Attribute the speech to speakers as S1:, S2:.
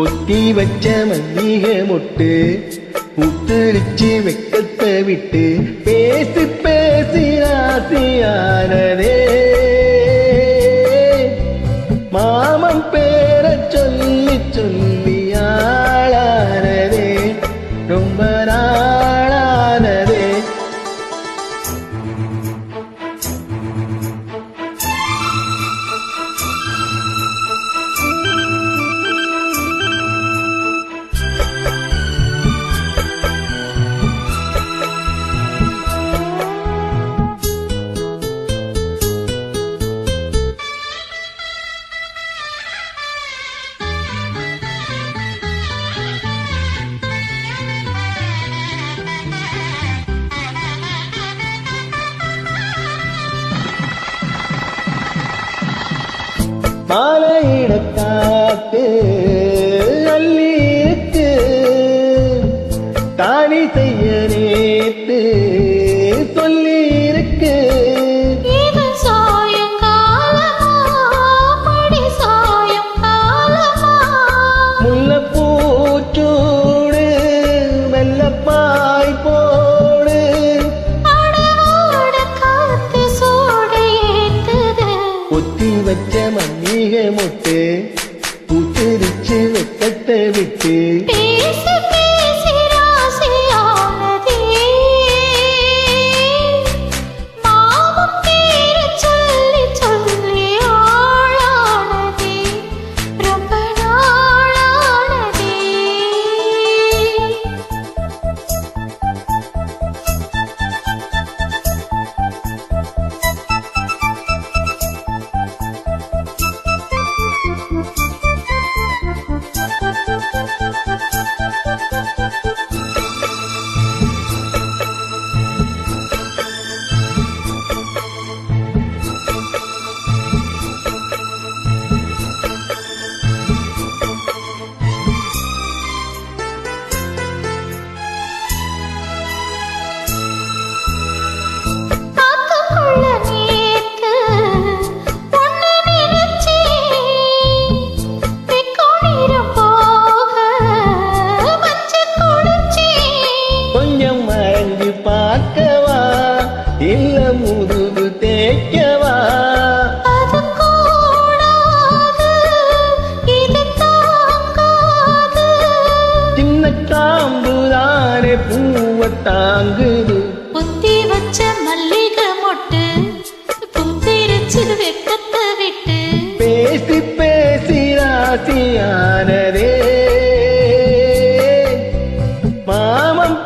S1: பொத்தி வச்ச மல்லிகை மொட்டு புத்துரிச்சு வெக்கத்தை விட்டு பேசி பேசி ஆசையானதே மாமன் பேர சொல்லி சொல்லி ஆளானதே ரொம்ப நாளானதே. மாலையிட காத்து அள்ளி இருக்கு தானி செய்ய நேத்து சொல்லி இருக்கு. முல்லைப்பூச்சூடு வெள்ளப்பாய் போடு பொத்தி வச்ச மல்லிகை மொட்டு பூத்திருச்சு வெக்கத்தை விட்டு பார்க்கவா இல்ல முதுகு தேய்க்கவா சின்ன காம்புதானே பூவ தாங்குது
S2: புத்தி வச்ச மல்லிகை மொட்டு புத்திரிச்சு வெக்கத்தை விட்டு
S1: பேசி பேசி ராசியானதே மாமன்